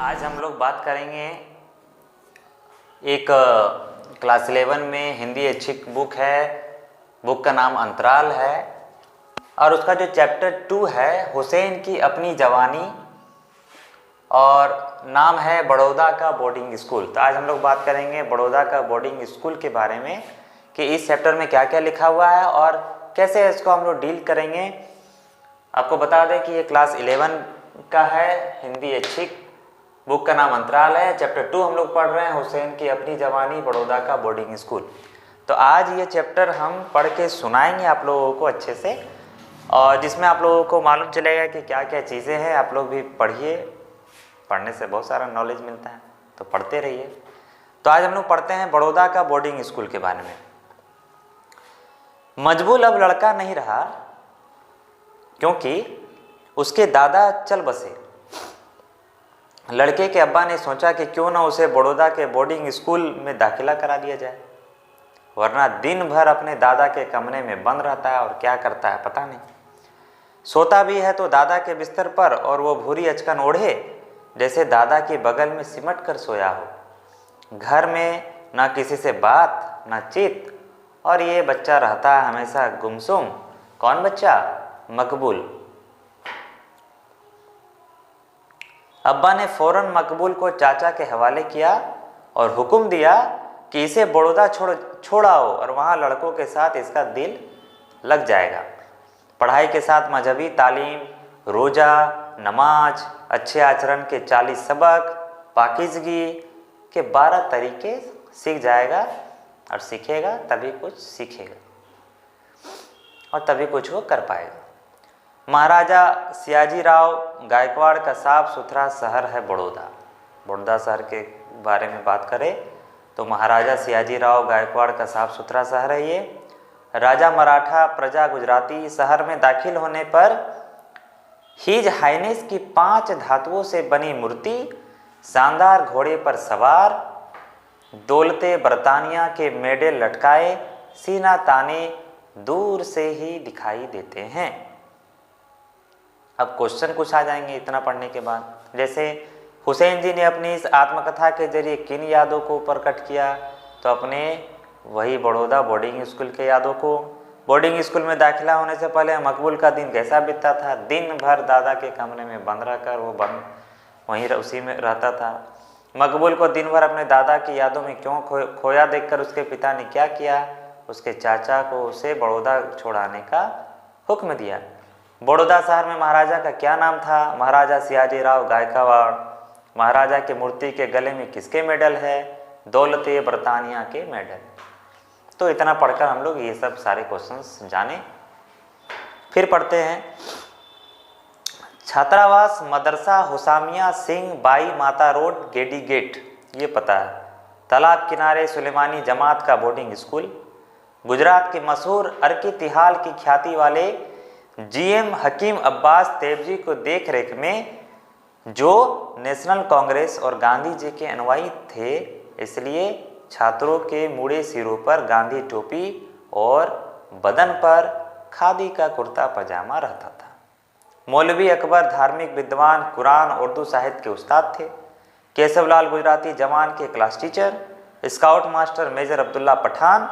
आज हम लोग बात करेंगे एक क्लास 11 में हिंदी अच्छी बुक है। बुक का नाम अंतराल है और उसका जो चैप्टर 2 है हुसैन की अपनी जवानी और नाम है बड़ौदा का बोर्डिंग स्कूल। तो आज हम लोग बात करेंगे बड़ौदा का बोर्डिंग स्कूल के बारे में कि इस चैप्टर में क्या क्या लिखा हुआ है और कैसे इसको हम लोग डील करेंगे। आपको बता दें कि ये क्लास 11 का है, हिंदी अच्छी। बुक का नाम अंतराल है। चैप्टर 2 हम लोग पढ़ रहे हैं हुसैन की अपनी जवानी बड़ौदा का बोर्डिंग स्कूल। तो आज ये चैप्टर हम पढ़ के सुनाएंगे आप लोगों को अच्छे से, और जिसमें आप लोगों को मालूम चलेगा कि क्या क्या चीज़ें हैं। आप लोग भी पढ़िए, पढ़ने से बहुत सारा नॉलेज मिलता है, तो पढ़ते रहिए। तो आज हम लोग पढ़ते हैं बड़ौदा का बोर्डिंग स्कूल के बारे में। मजबूल अब लड़का नहीं रहा क्योंकि उसके दादा चल बसे। लड़के के अब्बा ने सोचा कि क्यों ना उसे बड़ौदा के बोर्डिंग स्कूल में दाखिला करा दिया जाए, वरना दिन भर अपने दादा के कमरे में बंद रहता है और क्या करता है पता नहीं। सोता भी है तो दादा के बिस्तर पर, और वो भूरी अचकन ओढ़े जैसे दादा के बगल में सिमट कर सोया हो। घर में ना किसी से बात ना चित, और ये बच्चा रहता है हमेशा गुमसुम। कौन बच्चा? मकबूल। अब्बा ने फौरन मकबूल को चाचा के हवाले किया और हुक्म दिया कि इसे बड़ौदा छोड़ाओ और वहाँ लड़कों के साथ इसका दिल लग जाएगा। पढ़ाई के साथ मजहबी तालीम, रोज़ा, नमाज, अच्छे आचरण के 40 सबक, पाकीज़गी के 12 तरीके सीख जाएगा, और सीखेगा तभी कुछ सीखेगा और तभी कुछ वो कर पाएगा। महाराजा सियाजीराव गायकवाड़ का साफ सुथरा शहर है बड़ौदा। बड़ौदा शहर के बारे में बात करें तो महाराजा सियाजीराव गायकवाड़ का साफ सुथरा शहर है ये। राजा मराठा प्रजा गुजराती। शहर में दाखिल होने पर हिज हाइनेस की 5 धातुओं से बनी मूर्ति, शानदार घोड़े पर सवार, दौलते बरतानिया के मेडल लटकाए सीना ताने दूर से ही दिखाई देते हैं। अब क्वेश्चन कुछ आ जाएंगे इतना पढ़ने के बाद, जैसे हुसैन जी ने अपनी इस आत्मकथा के जरिए किन यादों को प्रकट किया? तो अपने वही बड़ौदा बोर्डिंग स्कूल के यादों को। बोर्डिंग स्कूल में दाखिला होने से पहले मकबूल का दिन कैसा बीतता था? दिन भर दादा के कमरे में बंद रहकर वो वहीं उसी में रहता था। मकबूल को दिन भर अपने दादा की यादों में क्यों खोया देखकर उसके पिता ने क्या किया? उसके चाचा को उसे बड़ौदा छोड़ाने का हुक्म दिया। बड़ौदा शहर में महाराजा का क्या नाम था? महाराजा सियाजीराव गायकवाड़। महाराजा की मूर्ति के गले में किसके मेडल है? दौलते बरतानिया के मेडल। तो इतना पढ़कर हम लोग ये सब सारे क्वेश्चंस जाने। फिर पढ़ते हैं छात्रावास मदरसा हुसामिया सिंह बाई माता रोड गेडी गेट, ये पता है। तालाब किनारे सुलेमानी जमात का बोर्डिंग स्कूल। गुजरात के मशहूर अर्की तिहाल की ख्याति वाले जीएम हकीम अब्बास तेबजी को देख रेख में, जो नेशनल कांग्रेस और गांधी जी के अनुयायी थे, इसलिए छात्रों के मुड़े सिरों पर गांधी टोपी और बदन पर खादी का कुर्ता पजामा रहता था। मौलवी अकबर धार्मिक विद्वान, कुरान उर्दू साहित्य के उस्ताद थे। केशवलाल गुजराती जवान के class teacher. Scout master major Abdullah Pathan.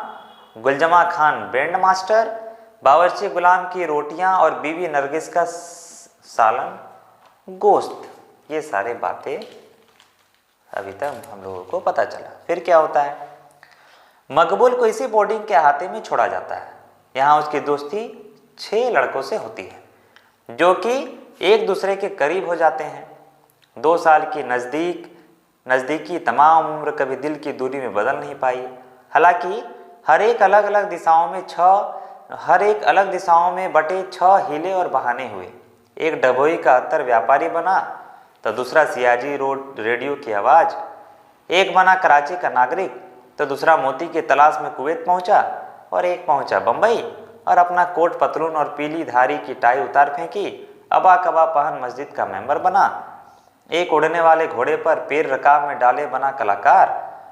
Gulzama Khan band master. बावर्ची गुलाम की रोटियां और बीवी नरगिस का सालन गोश्त। ये सारे बातें अभी तक हम लोगों को पता चला। फिर क्या होता है? मकबूल को इसी बोर्डिंग के अहाते में छोड़ा जाता है। यहाँ उसकी दोस्ती 6 लड़कों से होती है जो कि एक दूसरे के करीब हो जाते हैं। 2 साल की नज़दीकी तमाम उम्र कभी दिल की दूरी में बदल नहीं पाई। हालांकि हर एक अलग अलग दिशाओं में बटे 6 हीले और बहाने हुए। एक डभोई का अत्तर व्यापारी बना तो दूसरा सियाजी रोड रेडियो की आवाज़। एक बना कराची का नागरिक तो दूसरा मोती की तलाश में कुवैत पहुंचा, और एक पहुंचा बम्बई और अपना कोट पतलून और पीली धारी की टाई उतार फेंकी। अबा कबा पहन मस्जिद का मेंबर बना। एक उड़ने वाले घोड़े पर पैर रकाब में डाले बना कलाकार,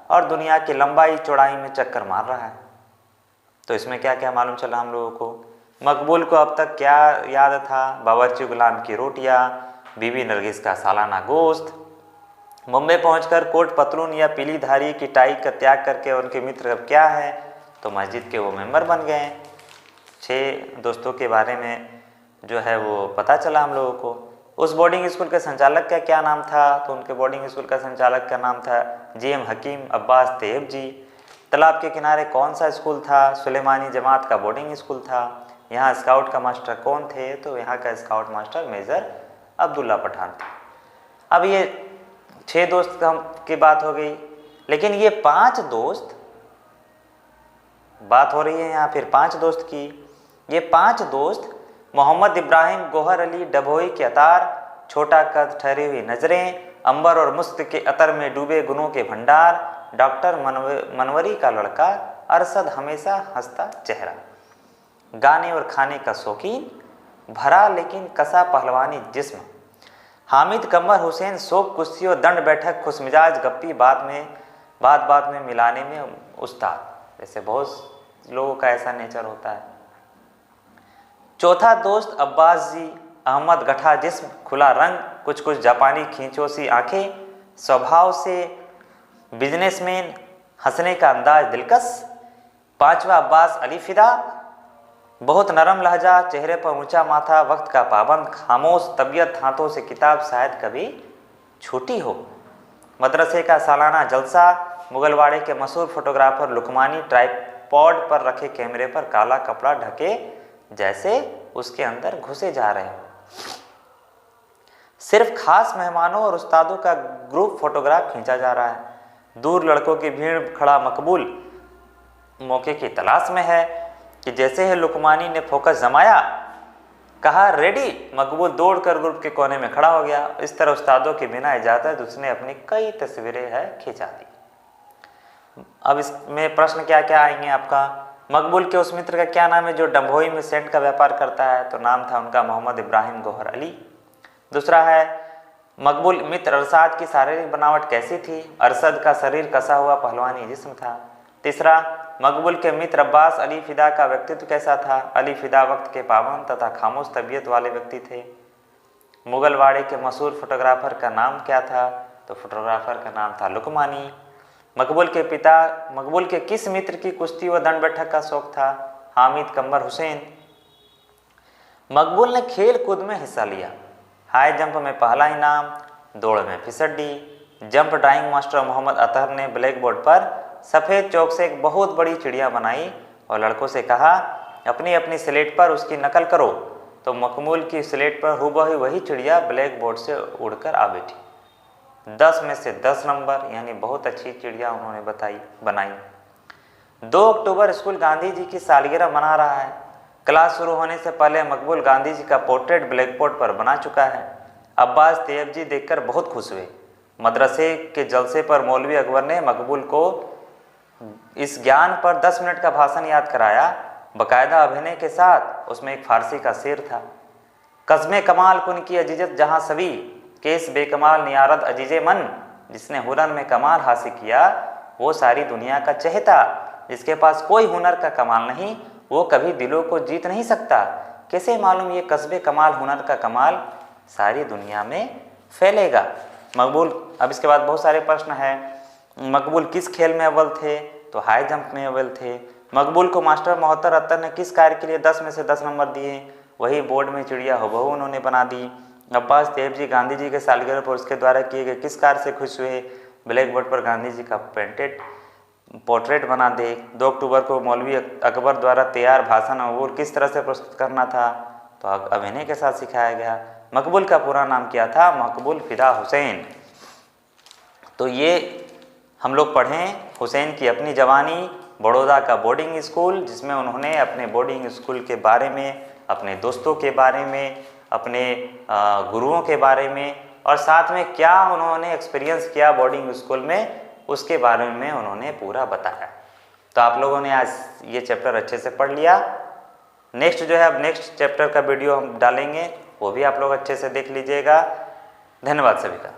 और दुनिया की लंबाई चौड़ाई में चक्कर मार रहा है। तो इसमें क्या क्या मालूम चला हम लोगों को? मकबूल को अब तक क्या याद था? बावर्ची गुलाम की रोटियां, बीवी नरगिस का सालाना गोश्त, मुंबई पहुंचकर कोट पतलून या पीली धारी की टाई का त्याग करके उनके मित्र अब क्या है, तो मस्जिद के वो मेंबर बन गए। 6 दोस्तों के बारे में जो है वो पता चला हम लोगों को। उस बोर्डिंग स्कूल के संचालक का क्या नाम था, तो उनके बोर्डिंग स्कूल का संचालक का नाम था GM हकीम अब्बास तैयब जी। तालाब के किनारे कौन सा स्कूल था, सुलेमानी जमात का बोर्डिंग स्कूल था। यहाँ स्काउट का मास्टर कौन थे, तो यहाँ का scout master major Abdullah Pathan थे। अब ये 6 दोस्त की बात हो गई, लेकिन ये 5 दोस्त, बात हो रही है यहाँ फिर 5 दोस्त की। ये 5 दोस्त मोहम्मद इब्राहिम गोहर अली डभोई के अतार, छोटा कद ठहरी हुई नजरें, अंबर और मुस्त के अतर में डूबे गुनों के भंडार, डॉक्टर मनवरी का लड़का अरशद हमेशा हंसता चेहरा, गाने और खाने का शौकीन, भरा लेकिन कसा पहलवानी जिस्म, हामिद कमर हुसैन शोक कुश्ती और दंड बैठक खुशमिजाज गप्पी बात में मिलाने में उस्ताद। जैसे बहुत लोगों का ऐसा नेचर होता है। चौथा दोस्त अब्बास जी, अहमद गठा जिस्म, खुला रंग, कुछ कुछ जापानी खींचों सी आंखें, स्वभाव से बिजनेसमैन, हंसने का अंदाज दिलकश। पांचवा अब्बास अली फिदा, बहुत नरम लहजा, चेहरे पर ऊंचा माथा, वक्त का पाबंद, खामोश तबीयत, हाथों से किताब शायद कभी छूटी हो। मदरसे का सालाना जलसा, मुगलवाड़े के मशहूर फोटोग्राफर लुकमानी ट्राइपॉड पर रखे कैमरे पर काला कपड़ा ढके जैसे उसके अंदर घुसे जा रहे हो। सिर्फ खास मेहमानों और उस्तादों का ग्रुप फोटोग्राफ खींचा जा रहा है। दूर लड़कों की भीड़ खड़ा मकबूल मौके की तलाश में है कि जैसे ही लुकमानी ने फोकस जमाया, कहा रेडी, मकबूल दौड़कर ग्रुप के कोने में खड़ा हो गया। इस तरह उस्तादों के बिना इजाजत उसने अपनी कई तस्वीरें खिंचा दी। अब इसमें प्रश्न क्या क्या आएंगे आपका। मकबूल के उस मित्र का क्या नाम है जो डभोई में सेंट का व्यापार करता है, तो नाम था उनका मोहम्मद इब्राहिम गोहर अली। दूसरा है मकबूल मित्र अरशद की शारीरिक बनावट कैसी थी, अरशद का शरीर कसा हुआ पहलवानी जिस्म था। तीसरा मकबूल के मित्र अब्बास अली फिदा का व्यक्तित्व कैसा था, अली फिदा वक्त के पाबंद तथा खामोश तबीयत वाले व्यक्ति थे। मुगलवाड़े के मशहूर फोटोग्राफर का नाम क्या था, तो फोटोग्राफर का नाम था लुकमानी। मकबूल के किस मित्र की कुश्ती व दंड बैठक का शौक था, हामिद कमर हुसैन। मकबूल ने खेल कूद में हिस्सा लिया, हाई जंप में पहला इनाम, दौड़ में फिसड्डी। Jump drawing master Mohammad Athar ने ब्लैक बोर्ड पर सफ़ेद चौक से एक बहुत बड़ी चिड़िया बनाई और लड़कों से कहा अपनी अपनी स्लेट पर उसकी नकल करो, तो मकबूल की स्लेट पर हूबहू वही चिड़िया ब्लैक बोर्ड से उड़कर आ बैठी। 10 में से 10 नंबर, यानी बहुत अच्छी चिड़िया उन्होंने बनाई। 2 अक्टूबर स्कूल गांधी जी की सालगिरह मना रहा है। क्लास शुरू होने से पहले मकबूल गांधी जी का पोर्ट्रेट ब्लैक बोर्ड पर बना चुका है। अब्बास तैयब जी देखकर बहुत खुश हुए। मदरसे के जलसे पर मौलवी अकबर ने मकबूल को इस ज्ञान पर 10 मिनट का भाषण याद कराया, बाकायदा अभिनय के साथ। उसमें एक फारसी का शेर था, कस्मे कमाल कुन की अजीजत जहाँ सभी, केस बेकमाल नियारत अजीजे मन, जिसने हुनर में कमाल हासिल किया वो सारी दुनिया का चहेता, जिसके पास कोई हुनर का कमाल नहीं वो कभी दिलों को जीत नहीं सकता। कैसे मालूम ये कस्बे कमाल हुनर का कमाल सारी दुनिया में फैलेगा। मकबूल, अब इसके बाद बहुत सारे प्रश्न हैं। मकबूल किस खेल में अव्वल थे, तो हाई जंप में अव्वल थे। मकबूल को मास्टर मोहतर अत्तर ने किस कार्य के लिए 10 में से 10 नंबर दिए, वही बोर्ड में चिड़िया हुबहू उन्होंने बना दी। अब्बास तैयब जी गांधी जी के सालगिरह पर उसके द्वारा किए गए किस कार्य से खुश हुए, ब्लैक बोर्ड पर गांधी जी का पेंटेड पोर्ट्रेट बना दे। 2 अक्टूबर को मौलवी अकबर द्वारा तैयार भाषण और किस तरह से प्रस्तुत करना था, तो अभिनय के साथ सिखाया गया। मकबूल का पूरा नाम क्या था, मकबूल फिदा हुसैन। तो ये हम लोग पढ़ें गुसैन की अपनी जवानी, बड़ौदा का बोर्डिंग स्कूल, जिसमें उन्होंने अपने बोर्डिंग स्कूल के बारे में, अपने दोस्तों के बारे में, अपने गुरुओं के बारे में और साथ में क्या उन्होंने एक्सपीरियंस किया बोर्डिंग स्कूल में, उसके बारे में उन्होंने पूरा बताया। तो आप लोगों ने आज ये चैप्टर अच्छे से पढ़ लिया। नेक्स्ट जो है, अब नेक्स्ट चैप्टर का वीडियो हम डालेंगे, वो भी आप लोग अच्छे से देख लीजिएगा। धन्यवाद सभी का।